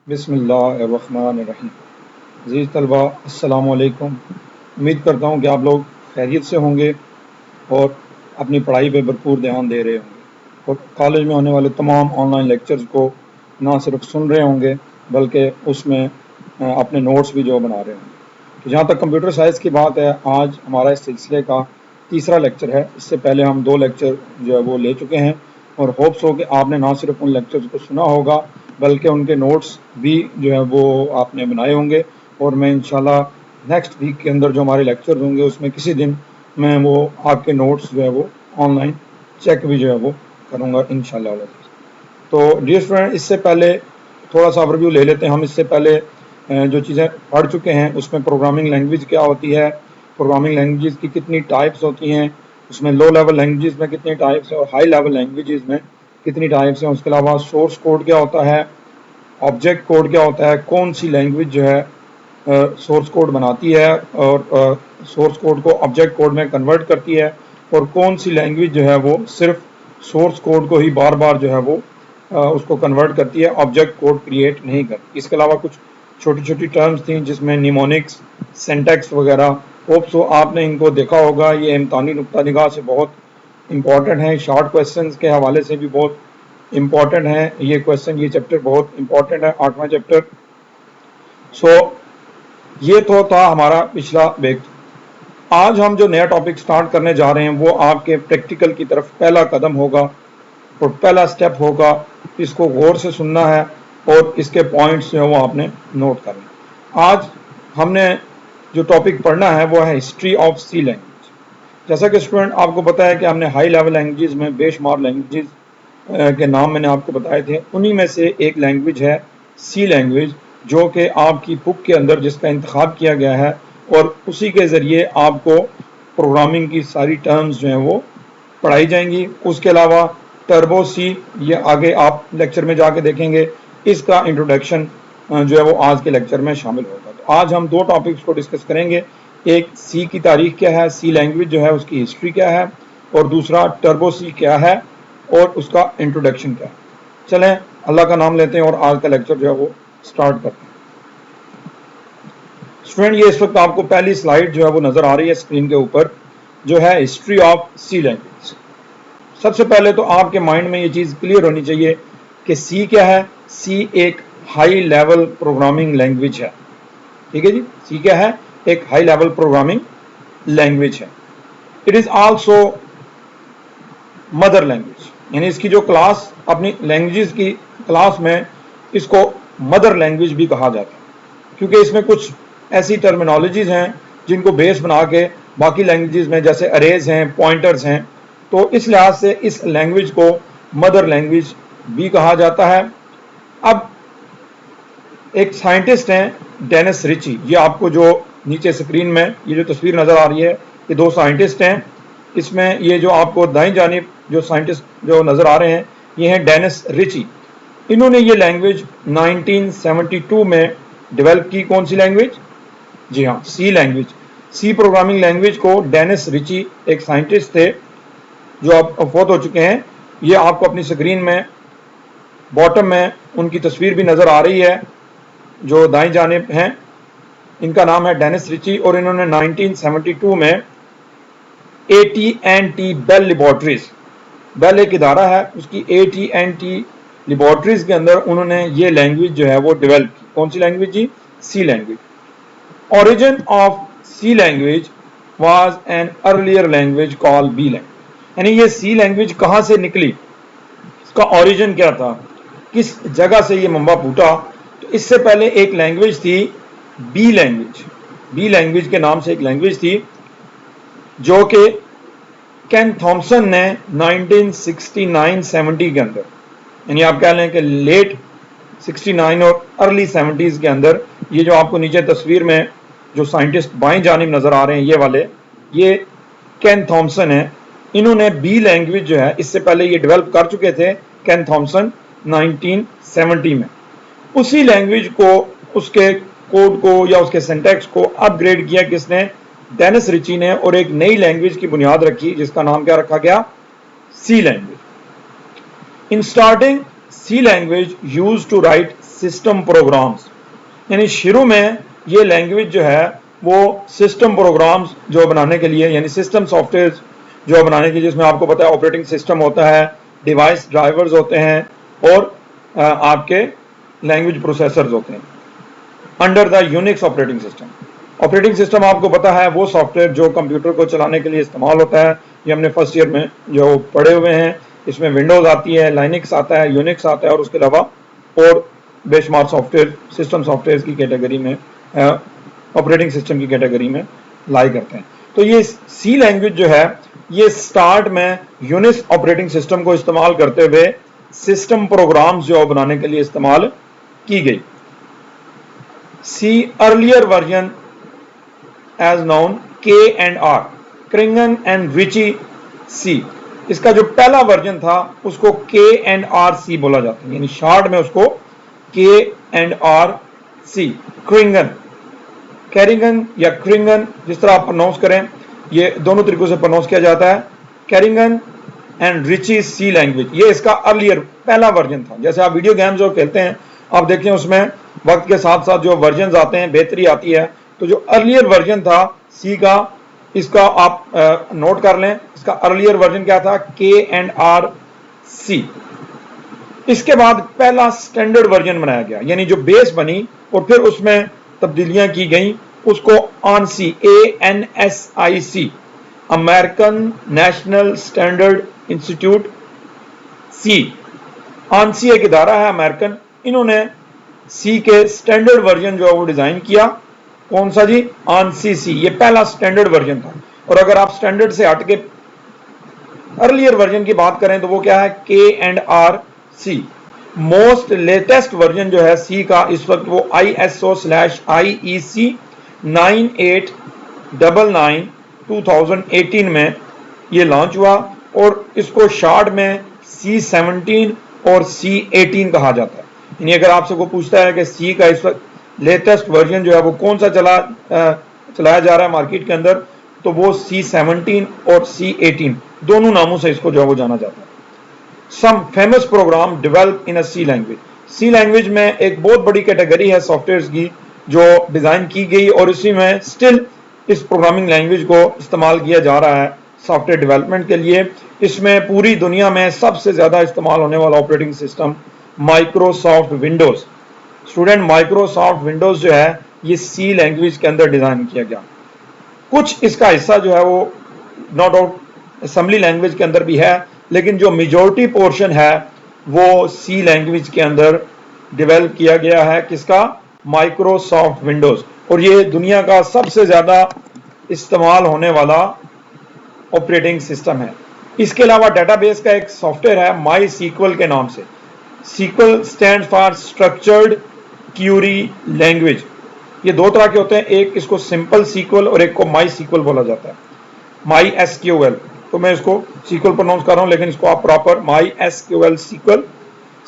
बिस्मिल्लाहिर्रहमानिर्रहीम। अज़ीज़ तलबा, अस्सलामु अलैकुम। उम्मीद करता हूँ कि आप लोग खैरियत से होंगे और अपनी पढ़ाई पे भरपूर ध्यान दे रहे होंगे और कॉलेज में होने वाले तमाम ऑनलाइन लेक्चर्स को ना सिर्फ सुन रहे होंगे बल्कि उसमें अपने नोट्स भी जो बना रहे होंगे। तो जहाँ तक कंप्यूटर साइंस की बात है, आज हमारा इस सिलसिले का तीसरा लेक्चर है। इससे पहले हम 2 लेक्चर जो है वो ले चुके हैं और होप्स हो कि आपने ना सिर्फ उन लेक्चर्स को सुना होगा बल्कि उनके नोट्स भी जो है वो आपने बनाए होंगे। और मैं इंशाल्लाह नेक्स्ट वीक के अंदर जो हमारे लेक्चर होंगे उसमें किसी दिन मैं वो आपके नोट्स जो है वो ऑनलाइन चेक भी जो है वो करूँगा इंशाल्लाह। तो डियर स्टूडेंट, इससे पहले थोड़ा सा ओवरव्यू ले लेते हैं हम। इससे पहले जो चीज़ें पढ़ चुके हैं उसमें प्रोग्रामिंग लैंग्वेज क्या होती है, प्रोग्रामिंग लैंग्वेज की कितनी टाइप्स होती हैं, उसमें लो लेवल लैंग्वेजेस में कितनी टाइप्स हैं और हाई लेवल लैंग्वेजेस में कितनी टाइप्स हैं। उसके अलावा सोर्स कोड क्या होता है, ऑब्जेक्ट कोड क्या होता है, कौन सी लैंग्वेज जो है सोर्स कोड बनाती है और सोर्स कोड को ऑब्जेक्ट कोड में कन्वर्ट करती है, और कौन सी लैंग्वेज जो है वो सिर्फ सोर्स कोड को ही बार बार जो है वो उसको कन्वर्ट करती है, ऑब्जेक्ट कोड क्रिएट नहीं करती। इसके अलावा कुछ छोटी छोटी टर्म्स थी जिसमें निमोनिक्स, सिंटैक्स वगैरह। होप सो आपने इनको देखा होगा। ये इम्तानी नुक्ता निगाह से बहुत इंपॉर्टेंट है, शॉर्ट क्वेश्चंस के हवाले से भी बहुत इम्पॉर्टेंट है ये क्वेश्चन। ये चैप्टर बहुत इम्पॉर्टेंट है, 8वां चैप्टर। सो ये तो था हमारा पिछला ब्रेक। आज हम जो नया टॉपिक स्टार्ट करने जा रहे हैं वो आपके प्रैक्टिकल की तरफ पहला कदम होगा और पहला स्टेप होगा। इसको गौर से सुनना है और इसके पॉइंट्स जो है वो आपने नोट करना। आज हमने जो टॉपिक पढ़ना है वो है हिस्ट्री ऑफ सी लैंग्वेज। जैसा कि स्टूडेंट आपको पता है कि हमने हाई लेवल लैंग्वेजेस में बेशुमार लैंग्वेजेस के नाम मैंने आपको बताए थे। उन्हीं में से एक लैंग्वेज है सी लैंग्वेज, जो कि आपकी बुक के अंदर जिसका इंतखाब किया गया है और उसी के ज़रिए आपको प्रोग्रामिंग की सारी टर्म्स जो हैं वो पढ़ाई जाएंगी। उसके अलावा टर्बो सी, ये आगे आप लेक्चर में जाके देखेंगे, इसका इंट्रोडक्शन जो है वो आज के लेक्चर में शामिल होगा। तो आज हम 2 टॉपिक्स को डिस्कस करेंगे। एक सी की तारीख क्या है, सी लैंग्वेज जो है उसकी हिस्ट्री क्या है, और दूसरा टर्बो सी क्या है और उसका इंट्रोडक्शन क्या है। चलें अल्लाह का नाम लेते हैं और आज का लेक्चर जो है वो स्टार्ट करते हैं। स्टूडेंट, ये इस वक्त आपको पहली स्लाइड जो है वो नजर आ रही है स्क्रीन के ऊपर, जो है हिस्ट्री ऑफ सी लैंग्वेज। सबसे पहले तो आपके माइंड में ये चीज क्लियर होनी चाहिए कि सी क्या है। सी एक हाई लेवल प्रोग्रामिंग लैंग्वेज है। ठीक है जी, सी क्या है? एक हाई लेवल प्रोग्रामिंग लैंग्वेज है। It is also mother language, यानी इसकी जो क्लास, अपनी लैंग्वेजेस की क्लास में इसको मदर लैंग्वेज भी कहा जाता है, क्योंकि इसमें कुछ ऐसी टर्मिनोलॉजीज हैं जिनको बेस बना के बाकी लैंग्वेजेस में, जैसे अरेज हैं, पॉइंटर्स हैं, तो इस लिहाज से इस लैंग्वेज को मदर लैंग्वेज भी कहा जाता है। अब एक साइंटिस्ट हैं डेनिस रिची, ये आपको जो नीचे स्क्रीन में ये जो तस्वीर नजर आ रही है, ये 2 साइंटिस्ट हैं। इसमें ये जो आपको दाईं जानिब जो साइंटिस्ट जो नजर आ रहे हैं, ये हैं डेनिस रिची। इन्होंने ये लैंग्वेज 1972 में डेवलप की। कौन सी लैंग्वेज? जी हाँ, सी लैंग्वेज। सी प्रोग्रामिंग लैंग्वेज को डेनिस रिची, एक साइंटिस्ट थे जो अब फौत हो चुके हैं। ये आपको अपनी स्क्रीन में बॉटम में उनकी तस्वीर भी नजर आ रही है जो दाईं जानिब हैं। इनका नाम है डेनिस रिची और इन्होंने 1972 में AT&T बेल लेबोरेटरीज, बेल एक इदारा है, उसकी AT&T लेबोरेटरीज के अंदर उन्होंने ये लैंग्वेज जो है वो डेवलप की। कौन सी लैंग्वेज जी? C language. Origin of C language was an earlier language called B language। यानी ये C लैंग्वेज कहाँ से निकली, इसका ओरिजिन क्या था, किस जगह से ये मंबा फूटा? तो इससे पहले एक लैंग्वेज थी B लैंग्वेज। B लैंग्वेज के नाम से एक लैंग्वेज थी जो कि केन थॉमसन ने 1969-70 के अंदर, यानी आप कह लें कि लेट 69 और अर्ली 70s के अंदर, ये जो आपको नीचे तस्वीर में जो साइंटिस्ट बाएं जानिब नजर आ रहे हैं, ये वाले, ये केन थॉमसन है। इन्होंने बी लैंग्वेज जो है, इससे पहले ये डेवलप कर चुके थे केन थॉमसन 1970 में। उसी लैंग्वेज को, उसके कोड को या उसके सिंटैक्स को अपग्रेड किया किसने? डेनिस रिची ने, और एक नई लैंग्वेज की बुनियाद रखी जिसका नाम क्या रखा गया? C language. In starting C language use to write system programs, यानी शुरू में ये लैंग्वेज जो है वो सिस्टम प्रोग्राम्स जो बनाने के लिए, यानी सिस्टम सॉफ्टवेयर जो बनाने के लिए, जिसमें आपको पता है ऑपरेटिंग सिस्टम होता है, डिवाइस ड्राइवर्स होते हैं और आपके लैंग्वेज प्रोसेसर्स होते हैं under the Unix operating system. Operating system आपको पता है वो सॉफ्टवेयर जो कंप्यूटर को चलाने के लिए इस्तेमाल होता है। ये हमने फर्स्ट ईयर में जो पढ़े हुए हैं, इसमें विंडोज आती है, लाइनिक्स आता है, यूनिक्स आता है और उसके अलावा और बेशुमार सॉफ्टवेयर सिस्टम सॉफ्टवेयर की कैटेगरी में, ऑपरेटिंग सिस्टम की कैटेगरी में लाई करते हैं। तो ये सी लैंग्वेज जो है ये स्टार्ट में यूनिक्स ऑपरेटिंग सिस्टम को इस्तेमाल करते हुए सिस्टम प्रोग्राम्स जो बनाने के लिए इस्तेमाल की गई। C earlier version as known K&R, Kernighan and Ritchie C, इसका जो पहला वर्जन था उसको K&R C बोला जाता है, यानी शॉर्ट में उसको K&R C, क्रिंगन, कैरिंगन या क्रिंगन, जिस तरह आप प्रोनाउंस करें, ये दोनों तरीकों से प्रोनाउंस किया जाता है। कैरिंगन एंड रिची सी लैंग्वेज, ये इसका अर्लियर पहला वर्जन था। जैसे आप वीडियो गेम्स जो खेलते हैं आप देखें उसमें वक्त के साथ साथ जो वर्जन आते हैं बेहतरी आती है, तो जो अर्लियर वर्जन था सी का, इसका आप नोट कर लें, इसका अर्लियर वर्जन क्या था, K&R C। इसके बाद पहला स्टैंडर्ड वर्जन बनाया गया, यानी जो बेस बनी और फिर उसमें तब्दीलियां की गई, उसको ANSI, ANSI, American national standard institute C, ANSI एक इदारा है अमेरिकन, इन्होंने सी के स्टैंडर्ड वर्जन जो है वो डिजाइन किया। कौन सा जी, ANSI C, ये पहला स्टैंडर्ड वर्जन था। और अगर आप स्टैंडर्ड से हट के अर्लियर वर्जन की बात करें तो वो क्या है, K&R C। Most latest version जो है सी का इस वक्त वो ISO/IEC 9899 2018 में ये लॉन्च हुआ और इसको शॉर्ट में C17 और C18 कहा जाता है। यानी अगर आपसे को पूछता है कि सी का इस वक्त लेटेस्ट वर्जन जो है वो कौन सा चलाया जा रहा है मार्केट के अंदर, तो वो C17 और C18 दोनों नामों से इसको जो है वो जाना जाता है। Some famous program develop in a C language, C language में एक बहुत बड़ी कैटेगरी है सॉफ्टवेयर की जो डिजाइन की गई और इसी में स्टिल इस प्रोग्रामिंग लैंग्वेज को इस्तेमाल किया जा रहा है सॉफ्टवेयर डेवलपमेंट के लिए। इसमें पूरी दुनिया में सबसे ज्यादा इस्तेमाल होने वाला operating system Microsoft Windows. Student, Microsoft Windows जो है ये सी लैंग्वेज के अंदर डिजाइन किया गया। कुछ इसका हिस्सा जो है वो नो डाउट असेंबली लैंग्वेज के अंदर भी है, लेकिन जो मेजॉरिटी पोर्शन है वो सी लैंग्वेज के अंदर डेवलप किया गया है। किसका, माइक्रोसॉफ्ट विंडोज। और ये दुनिया का सबसे ज्यादा इस्तेमाल होने वाला ऑपरेटिंग सिस्टम है। इसके अलावा डेटाबेस का एक सॉफ्टवेयर है माई सीक्वल के नाम से। Sequel stand for structured query language. ये दो तरह के होते हैं, एक इसको सिंपल सीक्वल और एक को माई सीक्वल बोला जाता है, माई SQL। तो मैं इसको सीक्वल प्रोनाउंस कर रहा हूं, लेकिन इसको आप proper my SQL sequel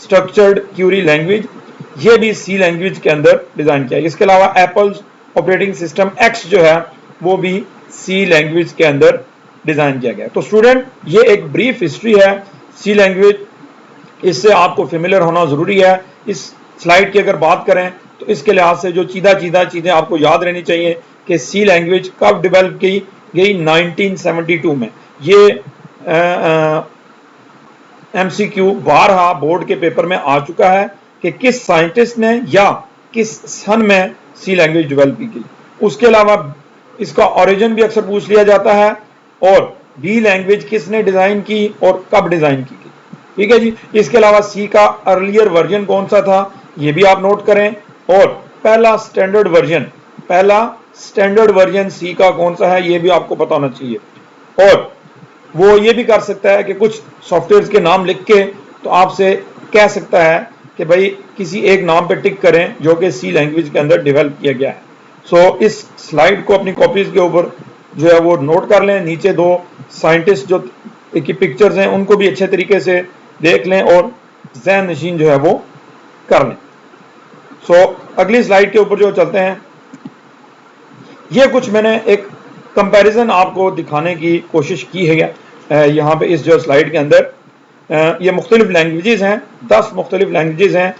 structured query language, ये भी सी लैंग्वेज के अंदर डिजाइन किया है। इसके अलावा एप्पल्स ऑपरेटिंग सिस्टम X जो है वो भी सी लैंग्वेज के अंदर डिजाइन किया गया। तो स्टूडेंट, ये एक ब्रीफ हिस्ट्री है सी लैंग्वेज, इससे आपको फेमिलियर होना जरूरी है। इस स्लाइड की अगर बात करें तो इसके लिहाज से जो चीजें आपको याद रहनी चाहिए कि सी लैंग्वेज कब डेवलप की गई, 1972 में। ये MCQ बारहा बोर्ड के पेपर में आ चुका है कि किस साइंटिस्ट ने या किस सन में सी लैंग्वेज डेवलप की गई। उसके अलावा इसका ओरिजिन भी अक्सर पूछ लिया जाता है और बी लैंग्वेज किसने डिजाइन की और कब डिजाइन की गई। ठीक है जी। इसके अलावा सी का अर्लियर वर्जन कौन सा था ये भी आप नोट करें, और पहला स्टैंडर्ड वर्जन सी का कौन सा है ये भी आपको पता होना चाहिए। और वो ये भी कर सकता है कि कुछ सॉफ्टवेयर के नाम लिख के तो आपसे कह सकता है कि भाई किसी एक नाम पे टिक करें जो कि सी लैंग्वेज के अंदर डेवलप किया गया है। सो इस स्लाइड को अपनी कॉपीज के ऊपर जो है वो नोट कर लें। नीचे दो साइंटिस्ट जो की पिक्चर्स हैं उनको भी अच्छे तरीके से देख लें और ज़हन नशीन जो है वो कर लें। सो अगली स्लाइड के ऊपर जो चलते हैं, ये कुछ मैंने एक कंपैरिजन आपको दिखाने की कोशिश की है यहाँ पे इस जो स्लाइड के अंदर। یہ مختلف لینگویجز ہیں، 10 مختلف لینگویجز ہیں